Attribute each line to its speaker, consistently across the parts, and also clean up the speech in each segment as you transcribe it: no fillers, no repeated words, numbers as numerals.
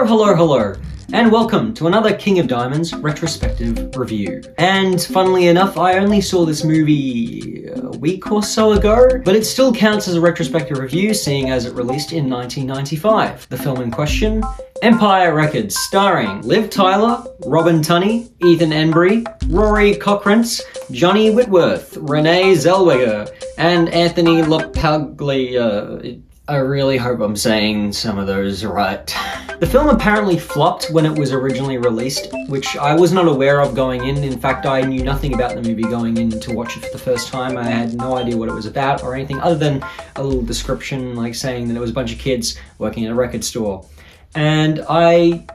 Speaker 1: Hello, and welcome to another King of Diamonds retrospective review. And funnily enough, I only saw this movie a week or so ago, but it still counts as a retrospective review, seeing as it released in 1995. The film in question, Empire Records, starring Liv Tyler, Robin Tunney, Ethan Embry, Rory Cochrane, Johnny Whitworth, Renee Zellweger, and Anthony LaPaglia. I really hope I'm saying some of those right. The film apparently flopped when it was originally released, which I was not aware of going in. In fact, I knew nothing about the movie going in to watch it for the first time. I had no idea what it was about or anything other than a little description like saying that it was a bunch of kids working at a record store. And I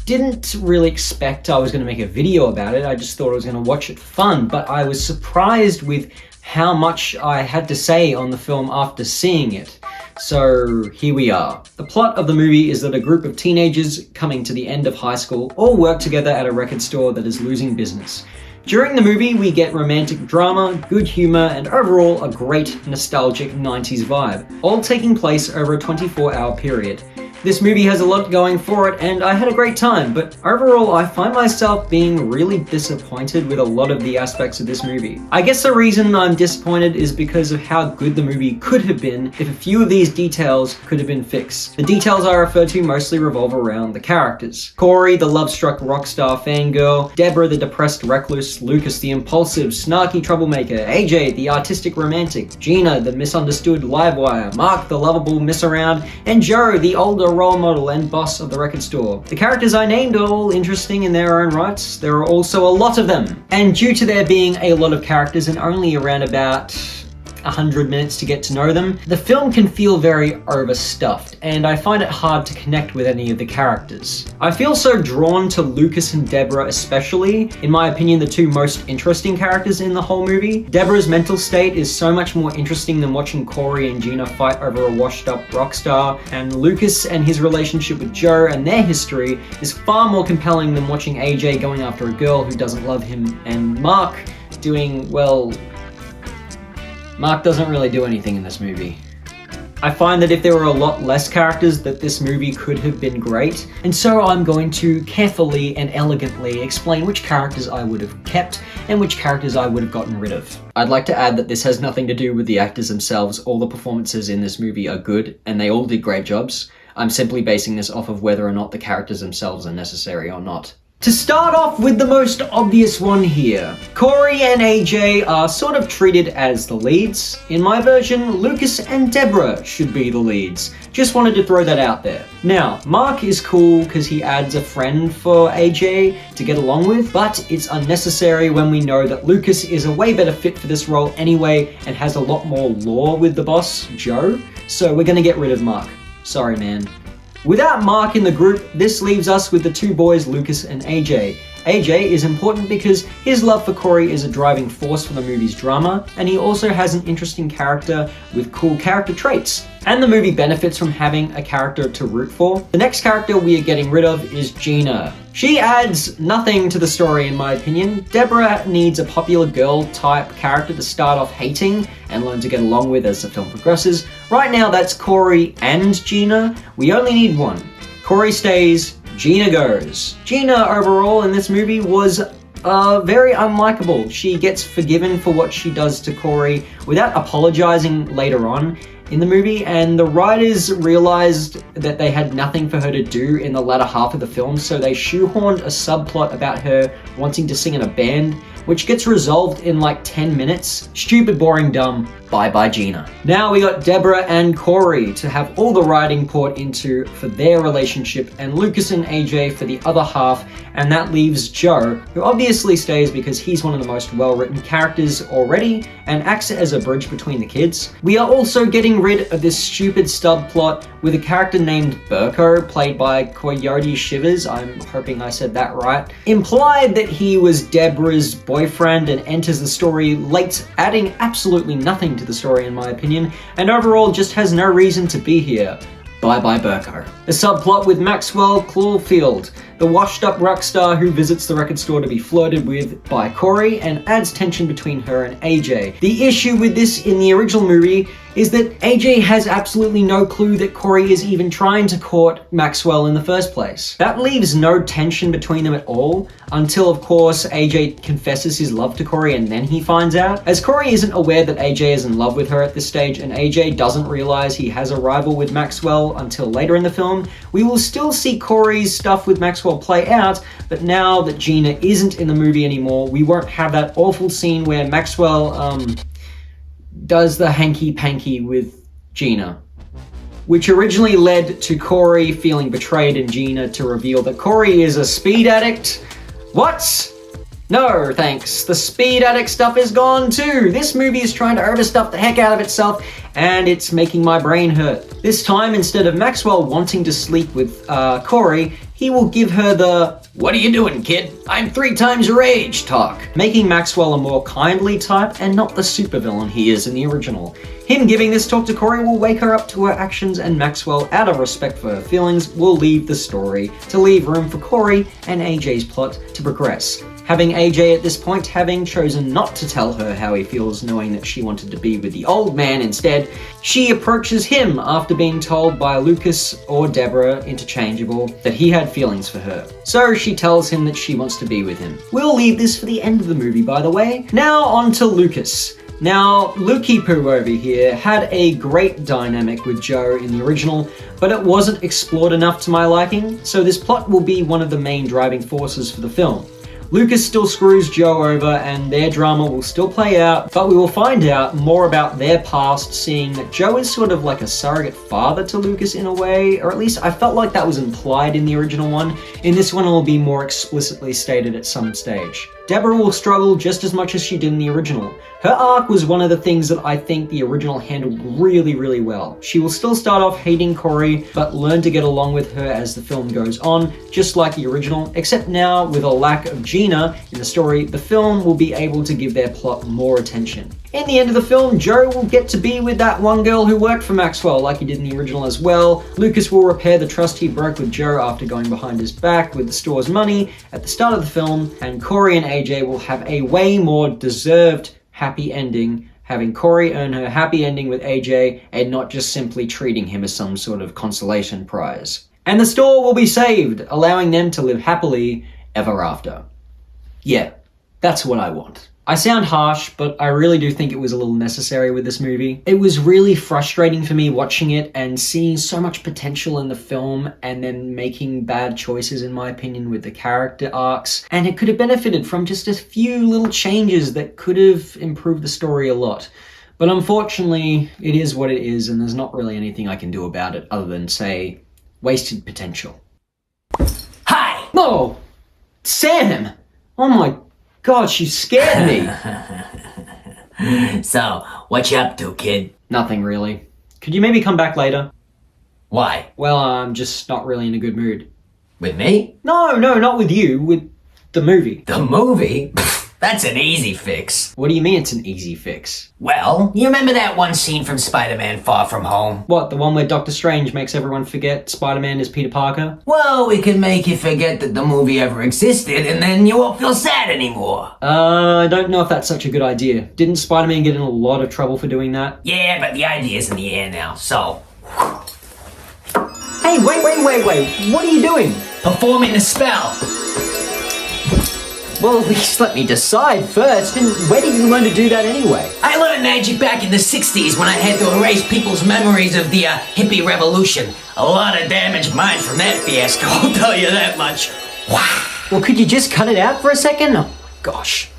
Speaker 1: didn't really expect I was going to make a video about it. I just thought I was going to watch it for fun, but I was surprised with how much I had to say on the film after seeing it. So here we are. The plot of the movie is that a group of teenagers coming to the end of high school all work together at a record store that is losing business. During the movie, we get romantic drama, good humor, and overall a great nostalgic 90s vibe, all taking place over a 24-hour period. This movie has a lot going for it, and I had a great time, but overall I find myself being really disappointed with a lot of the aspects of this movie. I guess the reason I'm disappointed is because of how good the movie could have been if a few of these details could have been fixed. The details I refer to mostly revolve around the characters. Corey, the love-struck rock star fangirl, Deborah, the depressed recluse, Lucas, the impulsive, snarky troublemaker, AJ, the artistic romantic, Gina, the misunderstood livewire, Mark, the lovable miss-around, and Joe, the older role model and boss of the record store. The characters I named are all interesting in their own rights. There are also a lot of them. And due to there being a lot of characters and only around about 100 minutes to get to know them, the film can feel very overstuffed, and I find it hard to connect with any of the characters. I feel so drawn to Lucas and Deborah especially, in my opinion the two most interesting characters in the whole movie. Deborah's mental state is so much more interesting than watching Corey and Gina fight over a washed up rock star, and Lucas and his relationship with Joe and their history is far more compelling than watching AJ going after a girl who doesn't love him, and Mark doing, well, Mark doesn't really do anything in this movie. I find that if there were a lot less characters that this movie could have been great, and so I'm going to carefully and elegantly explain which characters I would have kept and which characters I would have gotten rid of. I'd like to add that this has nothing to do with the actors themselves. All the performances in this movie are good and they all did great jobs. I'm simply basing this off of whether or not the characters themselves are necessary or not. To start off with the most obvious one here, Corey and AJ are sort of treated as the leads. In my version, Lucas and Deborah should be the leads. Just wanted to throw that out there. Now, Mark is cool because he adds a friend for AJ to get along with, but it's unnecessary when we know that Lucas is a way better fit for this role anyway and has a lot more lore with the boss, Joe. So we're gonna get rid of Mark. Sorry, man. Without Mark in the group, this leaves us with the two boys, Lucas and AJ. AJ is important because his love for Corey is a driving force for the movie's drama, and he also has an interesting character with cool character traits. And the movie benefits from having a character to root for. The next character we are getting rid of is Gina. She adds nothing to the story in my opinion. Deborah needs a popular girl type character to start off hating and learn to get along with as the film progresses. Right now that's Corey and Gina. We only need one. Corey stays, Gina goes. Gina overall in this movie was very unlikable. She gets forgiven for what she does to Corey without apologizing later on in the movie, and the writers realized that they had nothing for her to do in the latter half of the film, so they shoehorned a subplot about her wanting to sing in a band, which gets resolved in like 10 minutes. Stupid, boring, dumb. Bye-bye, Gina. Now we got Deborah and Corey to have all the writing poured into for their relationship, and Lucas and AJ for the other half, and that leaves Joe, who obviously stays because he's one of the most well-written characters already and acts as a bridge between the kids. We are also getting rid of this stupid stub plot with a character named Burko, played by Coyote Shivers, I'm hoping I said that right, implied that he was Deborah's boyfriend and enters the story late, adding absolutely nothing to the story in my opinion, and overall just has no reason to be here. Bye-bye Burko. A subplot with Maxwell Caulfield, the washed-up rock star who visits the record store to be flirted with by Corey and adds tension between her and AJ. The issue with this in the original movie is that AJ has absolutely no clue that Corey is even trying to court Maxwell in the first place. That leaves no tension between them at all, until of course AJ confesses his love to Corey and then he finds out. As Corey isn't aware that AJ is in love with her at this stage, and AJ doesn't realize he has a rival with Maxwell until later in the film, we will still see Corey's stuff with Maxwell play out, but now that Gina isn't in the movie anymore, we won't have that awful scene where Maxwell, does the hanky-panky with Gina, which originally led to Corey feeling betrayed and Gina to reveal that Corey is a speed addict. What? No, thanks. The speed addict stuff is gone too. This movie is trying to overstuff the heck out of itself, and it's making my brain hurt. This time, instead of Maxwell wanting to sleep with Corey, he will give her the "What are you doing, kid? I'm 3 times your age" talk, making Maxwell a more kindly type and not the supervillain he is in the original. Him giving this talk to Corey will wake her up to her actions, and Maxwell, out of respect for her feelings, will leave the story to leave room for Corey and AJ's plot to progress. Having AJ at this point having chosen not to tell her how he feels, knowing that she wanted to be with the old man instead, she approaches him after being told by Lucas or Deborah, interchangeable, that he had feelings for her. So she tells him that she wants to be with him. We'll leave this for the end of the movie, by the way. Now on to Lucas. Now, Lukey Poo over here had a great dynamic with Joe in the original, but it wasn't explored enough to my liking, so this plot will be one of the main driving forces for the film. Lucas still screws Joe over and their drama will still play out, but we will find out more about their past, seeing that Joe is sort of like a surrogate father to Lucas in a way, or at least I felt like that was implied in the original one. In this one it will be more explicitly stated at some stage. Deborah will struggle just as much as she did in the original. Her arc was one of the things that I think the original handled really well. She will still start off hating Corey, but learn to get along with her as the film goes on, just like the original, except now with a lack of Gina in the story, the film will be able to give their plot more attention. In the end of the film, Joe will get to be with that one girl who worked for Maxwell, like he did in the original as well. Lucas will repair the trust he broke with Joe after going behind his back with the store's money at the start of the film, and Corey and AJ will have a way more deserved happy ending, having Corey earn her happy ending with AJ and not just simply treating him as some sort of consolation prize. And the store will be saved, allowing them to live happily ever after. Yeah, that's what I want. I sound harsh, but I really do think it was a little necessary with this movie. It was really frustrating for me watching it and seeing so much potential in the film and then making bad choices, in my opinion, with the character arcs. And it could have benefited from just a few little changes that could have improved the story a lot. But unfortunately, it is what it is, and there's not really anything I can do about it other than say, wasted potential. Hi! No! Sam! Oh my God, she scared me!
Speaker 2: So, what you up to, kid?
Speaker 1: Nothing really. Could you maybe come back later?
Speaker 2: Why?
Speaker 1: Well, I'm just not really in a good mood.
Speaker 2: With me?
Speaker 1: No, not with you, with the movie.
Speaker 2: The movie? That's an easy fix.
Speaker 1: What do you mean it's an easy fix?
Speaker 2: Well, you remember that one scene from Spider-Man Far From Home?
Speaker 1: What, the one where Doctor Strange makes everyone forget Spider-Man is Peter Parker?
Speaker 2: Well, we can make you forget that the movie ever existed, and then you won't feel sad anymore.
Speaker 1: I don't know if that's such a good idea. Didn't Spider-Man get in a lot of trouble for doing that?
Speaker 2: Yeah, but the idea's in the air now, so...
Speaker 1: Hey, wait, what are you doing?
Speaker 2: Performing the spell.
Speaker 1: Well, at least let me decide first. And where did you learn to do that anyway?
Speaker 2: I learned magic back in the 60s when I had to erase people's memories of the hippie revolution. A lot of damaged minds from that fiasco, I'll tell you that much. Wow.
Speaker 1: Well, could you just cut it out for a second? Oh, gosh.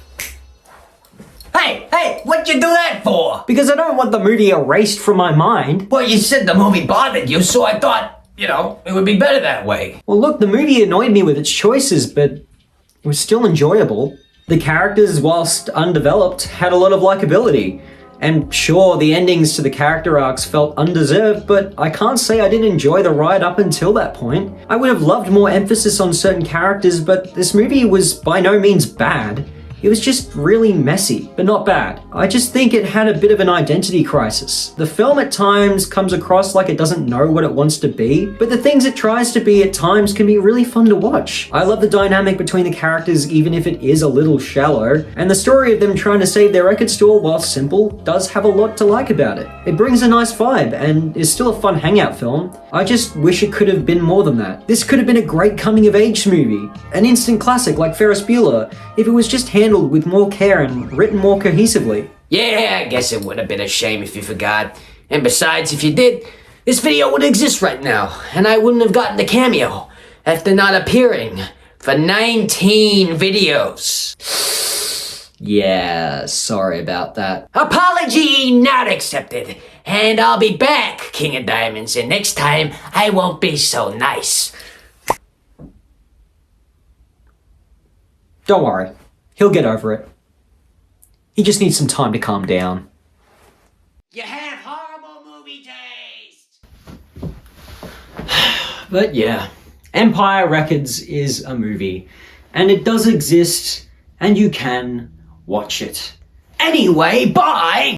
Speaker 2: Hey, what'd you do that for?
Speaker 1: Because I don't want the movie erased from my mind.
Speaker 2: Well, you said the movie bothered you, so I thought, it would be better that way.
Speaker 1: Well, look, the movie annoyed me with its choices, but it was still enjoyable. The characters, whilst undeveloped, had a lot of likability. And sure, the endings to the character arcs felt undeserved, but I can't say I didn't enjoy the ride up until that point. I would have loved more emphasis on certain characters, but this movie was by no means bad. It was just really messy, but not bad. I just think it had a bit of an identity crisis. The film at times comes across like it doesn't know what it wants to be, but the things it tries to be at times can be really fun to watch. I love the dynamic between the characters even if it is a little shallow, and the story of them trying to save their record store while simple does have a lot to like about it. It brings a nice vibe and is still a fun hangout film. I just wish it could have been more than that. This could have been a great coming of age movie, an instant classic like Ferris Bueller, if it was just handled with more care and written more cohesively.
Speaker 2: Yeah, I guess it would have been a shame if you forgot. And besides, if you did, this video wouldn't exist right now, and I wouldn't have gotten the cameo after not appearing for 19 videos.
Speaker 1: Yeah, sorry about that.
Speaker 2: Apology not accepted. And I'll be back, King of Diamonds, and next time I won't be so nice.
Speaker 1: Don't worry, he'll get over it. He just needs some time to calm down.
Speaker 2: You have horrible movie taste!
Speaker 1: But yeah, Empire Records is a movie, and it does exist, and you can watch it.
Speaker 2: Anyway, bye!